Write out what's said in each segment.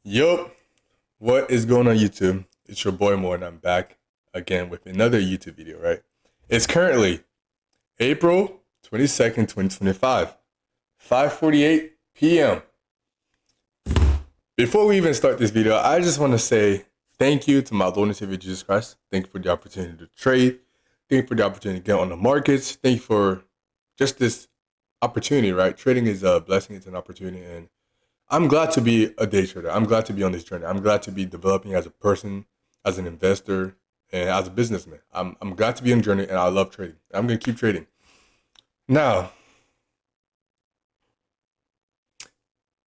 Yup, what is going on YouTube? It's your boy Mo and I'm back again with another YouTube video, right? It's currently April 22nd, 2025, 5:48 p.m. Before we even start this video, I just want to say thank you to my Lord and Savior Jesus Christ. Thank you for the opportunity to trade. Thank you for the opportunity to get on the markets. Thank you for just this opportunity, right? Trading is a blessing, it's an opportunity, and I'm glad to be a day trader. I'm glad to be on this journey. I'm glad to be developing as a person, as an investor, and as a businessman. I'm glad to be on the journey, and I love trading. I'm going to keep trading. Now,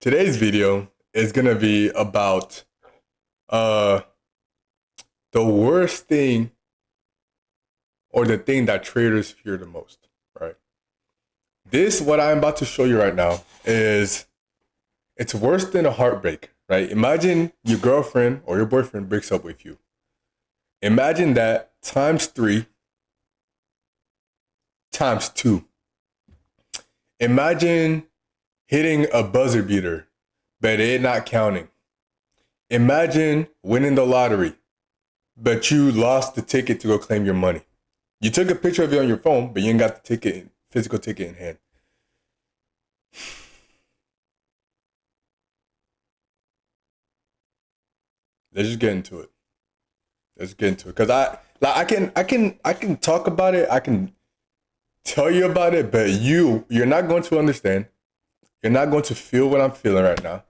today's video is going to be about the worst thing or the thing that traders fear the most, right? What I'm about to show you right now it's worse than a heartbreak, right? Imagine your girlfriend or your boyfriend breaks up with you. Imagine that times 3, times 2. Imagine hitting a buzzer beater, but it not counting. Imagine winning the lottery, but you lost the ticket to go claim your money. You took a picture of it on your phone, but you ain't got the physical ticket in hand. Let's just get into it. Cause I can talk about it. I can tell you about it, but you're not going to understand. You're not going to feel what I'm feeling right now.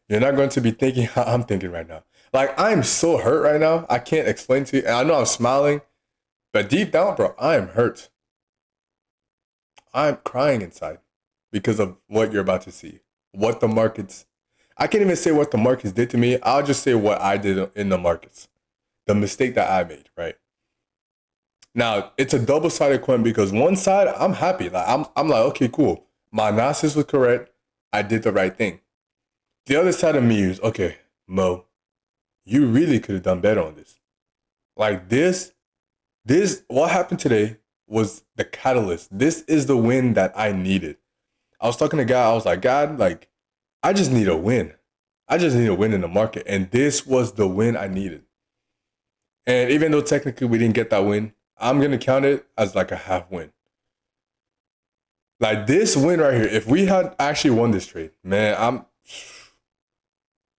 You're not going to be thinking how I'm thinking right now. Like, I'm so hurt right now. I can't explain to you. And I know I'm smiling, but deep down, bro, I am hurt. I'm crying inside because of what you're about to see. I can't even say what the markets did to me. I'll just say what I did in the markets. The mistake that I made, right? Now, it's a double-sided coin because one side, I'm happy. Like I'm like, okay, cool. My analysis was correct. I did the right thing. The other side of me is, okay, Mo, you really could have done better on this. Like this, what happened today was the catalyst. This is the win that I needed. I was talking to God. I was like, God, like, I just need a win. I just need a win in the market. And this was the win I needed. And even though technically we didn't get that win, I'm going to count it as like a half win. Like this win right here, if we had actually won this trade, man,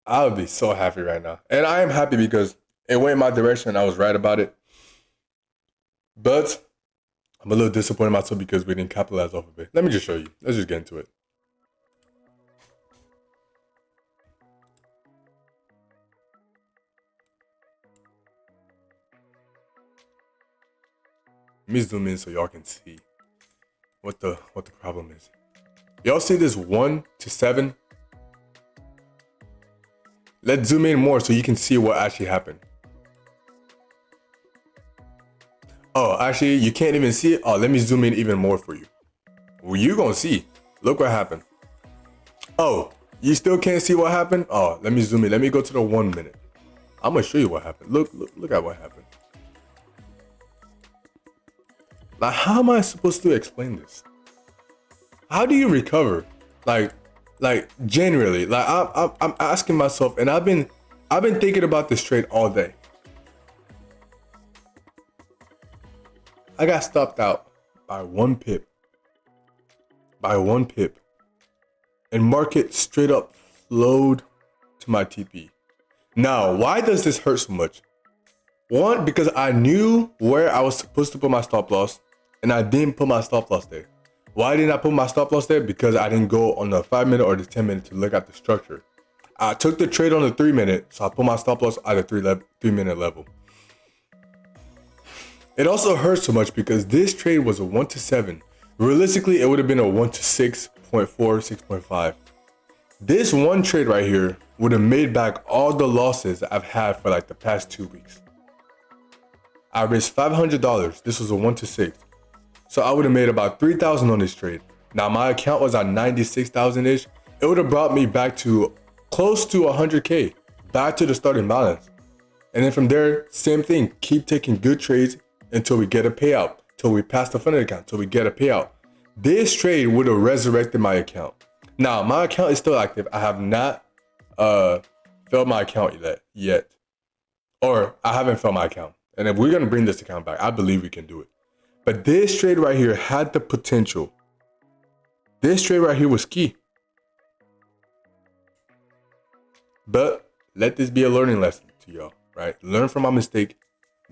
I would be so happy right now. And I am happy because it went in my direction and I was right about it. But I'm a little disappointed in myself because we didn't capitalize off of it. Let me just show you. Let's just get into it. Let me zoom in so y'all can see what the problem is. Y'all see this 1 to 7? Let's zoom in more so you can see what actually happened. Oh, actually, you can't even see it. Oh, let me zoom in even more for you. Well, you're gonna see. Look what happened. Oh, you still can't see what happened? Oh, let me zoom in. Let me go to the 1 minute. I'm gonna show you what happened. Look at what happened. Like, how am I supposed to explain this? How do you recover? Like genuinely, like I'm asking myself, and I've been thinking about this trade all day. I got stopped out by 1 pip. And market straight up flowed to my TP. Now, why does this hurt so much? One, because I knew where I was supposed to put my stop loss, and I didn't put my stop loss there. Why didn't I put my stop loss there? Because I didn't go on the 5 minute or the 10 minute to look at the structure. I took the trade on the 3 minute, so I put my stop loss at the 3 minute level. It also hurts so much because this trade was a 1 to 7. Realistically, it would have been a 1 to 6.4, 6.5. This one trade right here would have made back all the losses I've had for like the past 2 weeks. I risked $500. This was a 1 to 6. So I would have made about $3,000 on this trade. Now my account was at 96,000-ish. It would have brought me back to close to 100K, back to the starting balance. And then from there, same thing. Keep taking good trades until we get a payout, till we pass the funded account, till we get a payout. This trade would have resurrected my account. Now, my account is still active. I have not failed my account yet. Or I haven't failed my account. And if we're going to bring this account back, I believe we can do it. But this trade right here had the potential. This trade right here was key. But let this be a learning lesson to y'all, right? Learn from my mistake.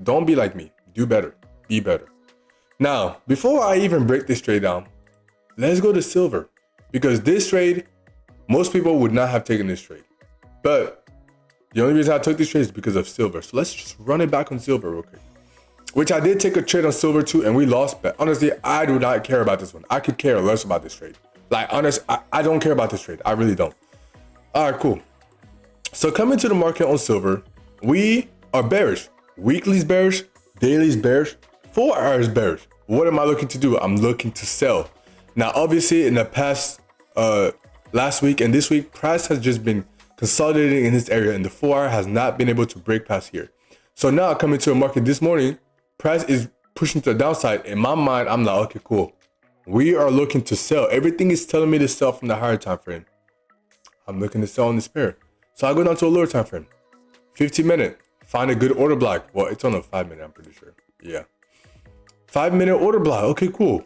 Don't be like me. Do better. Be better. Now, before I even break this trade down, let's go to silver. Because this trade, most people would not have taken this trade. But the only reason I took this trade is because of silver. So let's just run it back on silver real quick. Which I did take a trade on silver too, and we lost. But honestly, I do not care about this one. I could care less about this trade. Like, honest, I don't care about this trade. I really don't. All right, cool. So coming to the market on silver, we are bearish. Weekly's bearish, daily's bearish, 4 hours bearish. What am I looking to do? I'm looking to sell. Now, obviously, in the past, last week and this week, price has just been consolidating in this area, and the 4 hour has not been able to break past here. So now coming to the market this morning, price is pushing to the downside. In my mind, I'm like, okay, cool. We are looking to sell. Everything is telling me to sell from the higher time frame. I'm looking to sell on this pair. So I go down to a lower time frame. 15-minute. Find a good order block. Well, it's on a 5-minute, I'm pretty sure. Yeah. 5-minute order block. Okay, cool.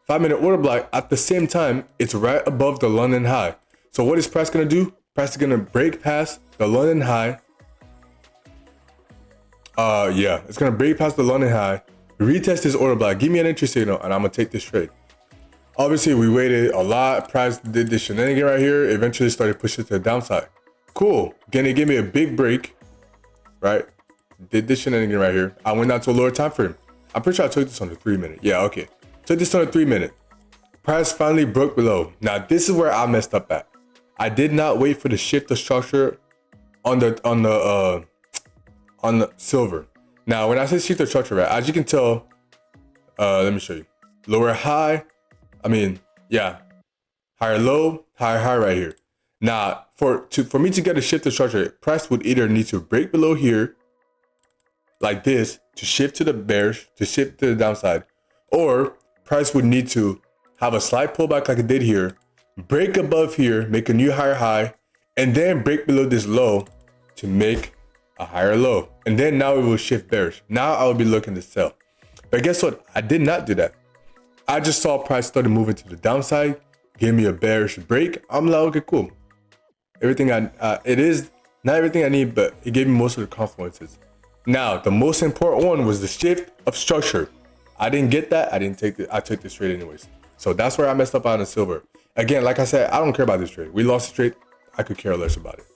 5-minute order block. At the same time, it's right above the London high. So what is price going to do? Price is going to break past the London high. Yeah, it's going to break past the London high. Retest this order block. Give me an entry signal, and I'm going to take this trade. Obviously, we waited a lot. Price did this shenanigan right here. Eventually started pushing to the downside. Cool. Again, it gave me a big break, right? Did this shenanigan right here. I went down to a lower time frame. I'm pretty sure I took this on the 3-minute. Yeah, okay. Took this on the 3-minute. Price finally broke below. Now, this is where I messed up at. I did not wait for the shift of structure on the silver. Now, when I say shift of structure, right, as you can tell, let me show you. Lower high. I mean, yeah. Higher low, higher high right here. Now, for me to get a shift of structure, price would either need to break below here, like this, to shift to the bearish, to shift to the downside, or price would need to have a slight pullback like it did here, break above here, make a new higher high, and then break below this low to make a higher low. And then now it will shift bearish. Now I will be looking to sell. But guess what? I did not do that. I just saw price started moving to the downside, gave me a bearish break. I'm like, okay, cool. Everything it is not everything I need, but it gave me most of the confluences. Now, the most important one was the shift of structure. I didn't get that. I took this trade anyways. So that's where I messed up on the silver. Again, like I said, I don't care about this trade. We lost the trade. I could care less about it.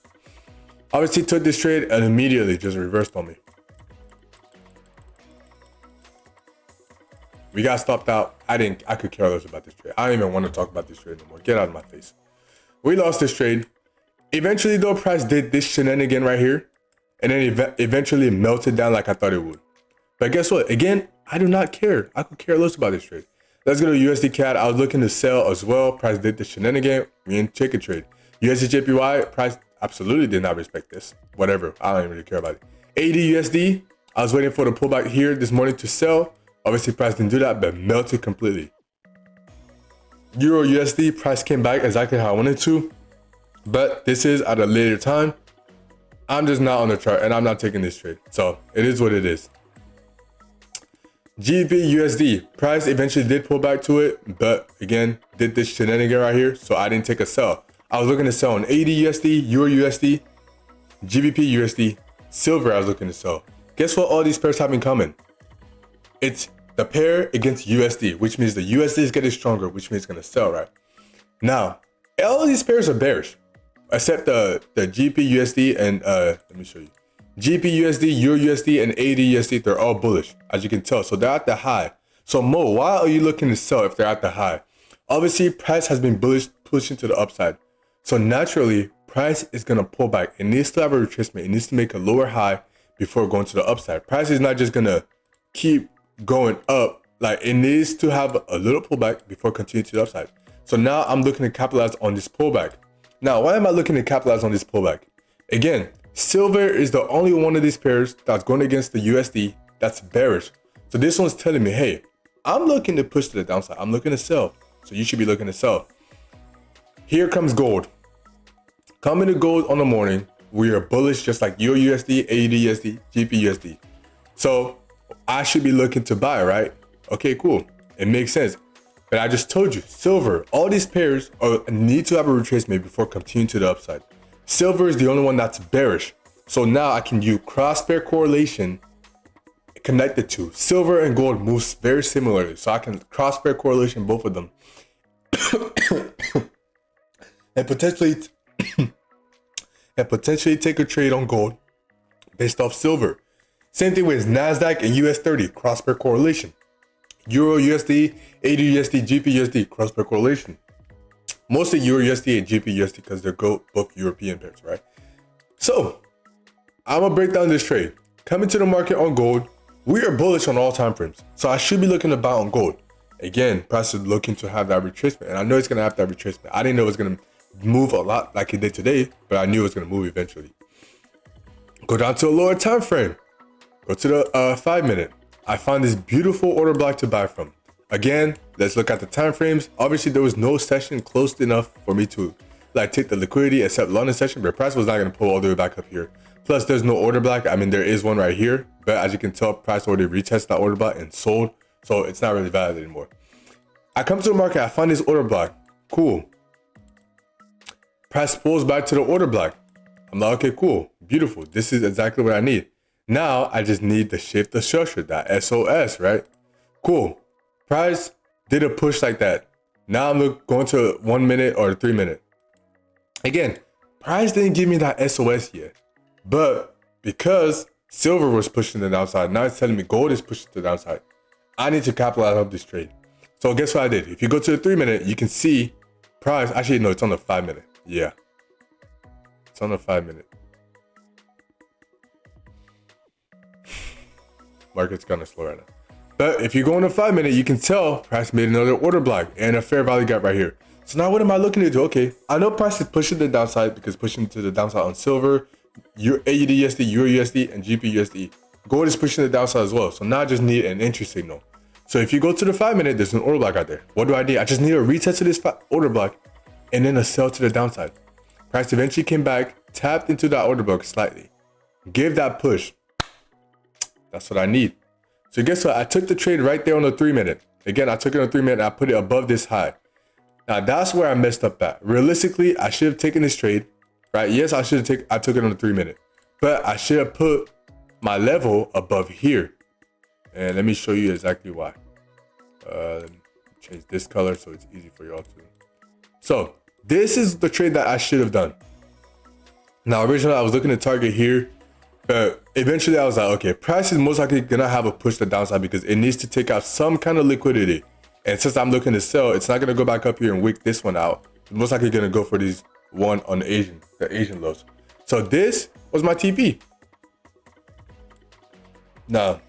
Obviously took this trade and immediately just reversed on me. We got stopped out. I could care less about this trade. I don't even want to talk about this trade anymore. Get out of my face. We lost this trade. Eventually, though, price did this shenanigan right here, and then eventually melted down like I thought it would. But guess what? Again, I do not care. I could care less about this trade. Let's go to USD CAD. I was looking to sell as well. Price did the shenanigan. We didn't take a trade. USD JPY, price absolutely did not respect this. Whatever. I don't even really care about it. AD USD, I was waiting for the pullback here this morning to sell. Obviously, price didn't do that, but melted completely. Euro USD, price came back exactly how I wanted to. But this is at a later time. I'm just not on the chart and I'm not taking this trade. So it is what it is. GBP USD, price eventually did pull back to it, but again, did this shenanigan right here. So I didn't take a sell. I was looking to sell on AD USD, Euro USD, GBP USD, silver I was looking to sell. Guess what all these pairs have in common? It's the pair against USD, which means the USD is getting stronger, which means it's going to sell, right? Now, all of these pairs are bearish. Except the GBP USD and let me show you. GBP USD, Euro USD, and AD USD, they're all bullish, as you can tell. So they're at the high. So Mo, why are you looking to sell if they're at the high? Obviously, price has been bullish, pushing to the upside. So naturally, price is gonna pull back. It needs to have a retracement. It needs to make a lower high before going to the upside. Price is not just gonna keep going up. Like, it needs to have a little pullback before continuing to the upside. So now I'm looking to capitalize on this pullback. Now, why am I looking to capitalize on this pullback? Again, silver is the only one of these pairs that's going against the USD that's bearish. So this one's telling me, hey, I'm looking to push to the downside. I'm looking to sell. So you should be looking to sell. Here comes gold. Coming to gold on the morning. We are bullish just like EURUSD, AUDUSD, GPUSD. So I should be looking to buy, right? Okay, cool. It makes sense. But I just told you, silver, all these pairs need to have a retracement before continuing to the upside. Silver is the only one that's bearish. So now I can use cross pair correlation connected to silver and gold moves very similarly. So I can cross pair correlation both of them. and potentially take a trade on gold based off silver. Same thing with NASDAQ and US 30, cross pair correlation. Euro USD, AUD GPUSD, cross pair correlation. Mostly Euro USD and GPUSD because they're both European pairs, right? So I'm gonna break down this trade. Coming to the market on gold, we are bullish on all time frames. So I should be looking to buy on gold. Again, price is looking to have that retracement, and I know it's gonna have that retracement. I didn't know it was gonna move a lot like it did today, but I knew it was gonna move eventually. Go down to a lower time frame. Go to the 5 minute. I found this beautiful order block to buy from. Again, let's look at the time frames. Obviously, there was no session close enough for me to like take the liquidity except London session, but price was not going to pull all the way back up here. Plus, there's no order block. I mean, there is one right here, but as you can tell, price already retested that order block and sold, so it's not really valid anymore. I come to the market, I find this order block. Cool. Price pulls back to the order block. I'm like, okay, cool, beautiful. This is exactly what I need. Now I just need to shift the structure, that SOS, right? Cool. Price did a push like that. Now I'm going to 1 minute or 3 minute. Again, price didn't give me that SOS yet, but because silver was pushing the downside, now it's telling me gold is pushing the downside. I need to capitalize on this trade. So guess what I did? If you go to the 3 minute, you can see price. Actually, no, it's on the 5 minute. Yeah, it's on the 5 minute. Market's kind of slow right now. But if you go on the 5 minute, you can tell price made another order block and a fair value gap right here. So now what am I looking to do? Okay, I know price is pushing the downside because pushing to the downside on silver, AUDUSD, EURUSD, and GPUSD. Gold is pushing the downside as well. So now I just need an entry signal. So if you go to the 5 minute, there's an order block out there. What do I need? I just need a retest to this order block and then a sell to the downside. Price eventually came back, tapped into that order block slightly, gave that push. That's what I need. So guess what? I took the trade right there on the 3 minute. Again, I took it on 3 minute and I put it above this high. Now that's where I messed up at. Realistically, I should have taken this trade, right? Yes, I took it on the 3 minute, but I should have put my level above here. And let me show you exactly why. Let me change this color so it's easy for y'all to. So this is the trade that I should have done. Now originally I was looking to target here, but eventually I was like, okay, price is most likely gonna have a push to the downside because it needs to take out some kind of liquidity. And since I'm looking to sell, it's not gonna go back up here and wick this one out. It's most likely gonna go for these one on the Asian lows. So this was my TP. Now,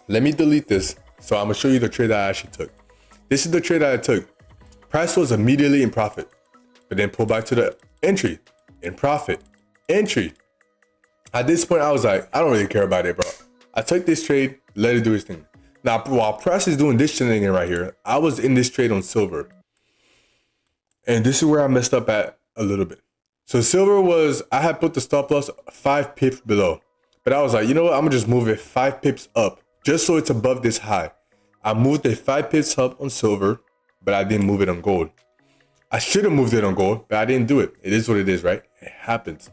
let me delete this. So I'm gonna show you the trade that I actually took. This is the trade that I took. Price was immediately in profit, but then pulled back to the entry, in profit, entry. At this point, I was like, I don't really care about it, bro. I took this trade, let it do its thing. Now, while price is doing this shenanigan right here, I was in this trade on silver. And this is where I messed up at a little bit. So silver was, I had put the stop loss 5 pips below. But I was like, you know what? I'm gonna just move it 5 pips up, just so it's above this high. I moved it 5 pips up on silver, but I didn't move it on gold. I should have moved it on gold, but I didn't do it. It is what it is, right? It happens.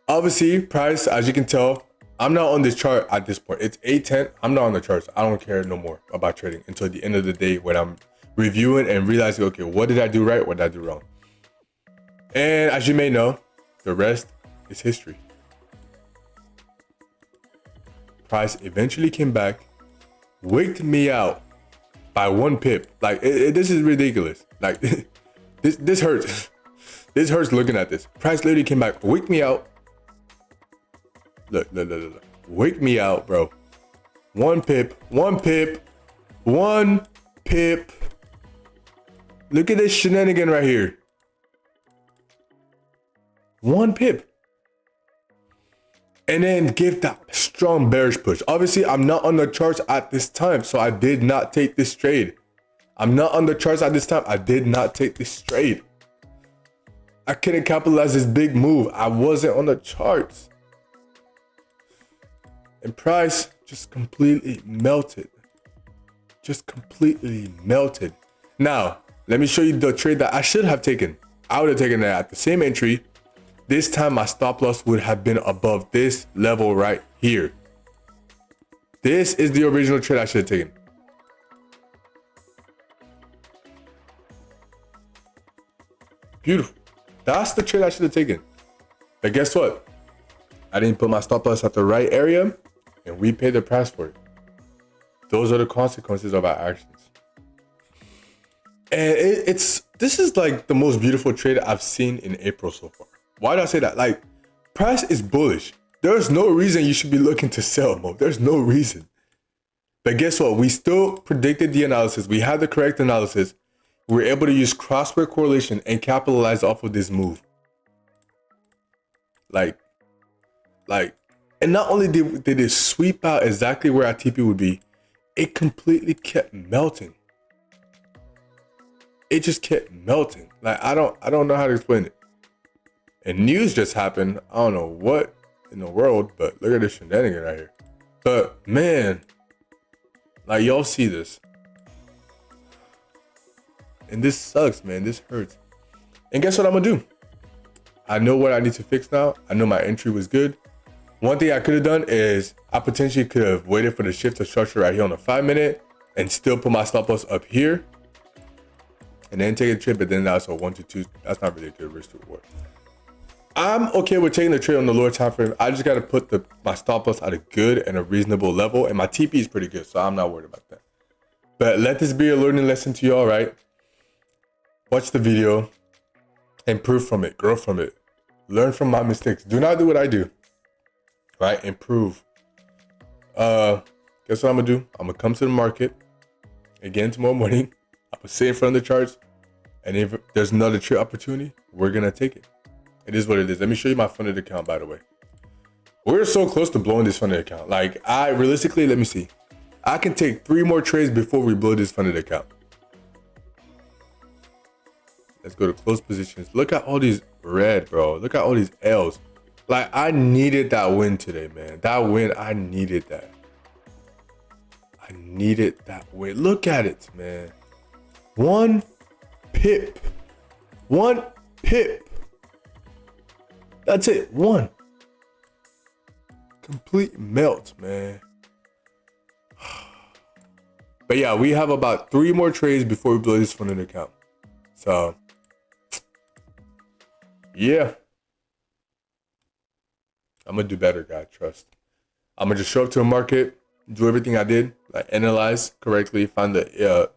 Obviously, price, as you can tell, I'm not on this chart at this point. It's 8:10. I'm not on the charts. I don't care no more about trading until the end of the day when I'm reviewing and realizing, okay, what did I do right? What did I do wrong? And as you may know, the rest is history. Price eventually came back, wigged me out by 1 pip. Like, this is ridiculous. Like, this hurts. This hurts looking at this. Price literally came back, wigged me out. Look. Wake me out, bro. 1 pip, 1 pip, 1 pip. Look at this shenanigan right here. 1 pip. And then give that strong bearish push. Obviously, I'm not on the charts at this time, so I did not take this trade. I'm not on the charts at this time. I did not take this trade. I couldn't capitalize this big move. I wasn't on the charts. And price just completely melted. Just completely melted. Now, let me show you the trade that I should have taken. I would have taken that at the same entry. This time my stop loss would have been above this level right here. This is the original trade I should have taken. Beautiful. That's the trade I should have taken. But guess what? I didn't put my stop loss at the right area, and we paid the price for it. Those are the consequences of our actions. And this is like the most beautiful trade I've seen in April so far. Why do I say that? Like, price is bullish. There's no reason you should be looking to sell, Mo. There's no reason. But guess what? We still predicted the analysis. We had the correct analysis. We were able to use crossword correlation and capitalize off of this move. Like, and not only did it sweep out exactly where our TP would be, it completely kept melting. It just kept melting. Like, I don't know how to explain it. And news just happened. I don't know what in the world, but look at this shenanigan right here. But man, like, y'all see this. And this sucks, man. This hurts. And guess what I'm gonna do? I know what I need to fix now. I know my entry was good. One thing I could have done is I potentially could have waited for the shift to structure right here on the 5-minute and still put my stop loss up here and then take a trade, but then that's a 1 to 2. That's not really a good risk to reward. I'm okay with taking the trade on the lower time frame. I just got to put my stop loss at a good and a reasonable level, and my TP is pretty good, so I'm not worried about that. But let this be a learning lesson to y'all, right? Watch the video, improve from it, grow from it, learn from my mistakes. Do not do what I do, right? Improve. Guess what I'm gonna do? I'm gonna come to the market again tomorrow morning. I'm gonna sit in front of the charts, and if there's another trade opportunity, we're gonna take it. It is what it is. Let me show you my funded account, by the way. We're so close to blowing this funded account. Like, realistically, let me see. I can take 3 more trades before we blow this funded account. Let's go to close positions. Look at all these red, bro. Look at all these L's. Like, I needed that win today, man. That win, I needed that. I needed that win. Look at it, man. 1 pip. 1 pip. That's it. 1. Complete melt, man. But yeah, we have about 3 more trades before we blow this funded account. So, yeah. I'm going to do better, guys. Trust. I'm going to just show up to the market, do everything I did, like analyze correctly, find the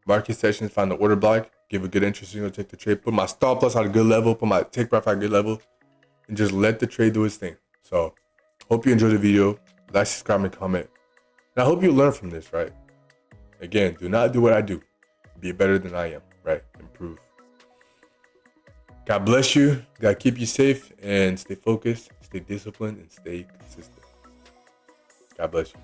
market sessions, find the order block, give a good entry signal, take the trade, put my stop loss at a good level, put my take profit at a good level, and just let the trade do its thing. So, hope you enjoyed the video. Like, subscribe, and comment. And I hope you learn from this, right? Again, do not do what I do. Be better than I am, right? Improve. God bless you. God keep you safe and stay focused, stay disciplined, and stay consistent. God bless you.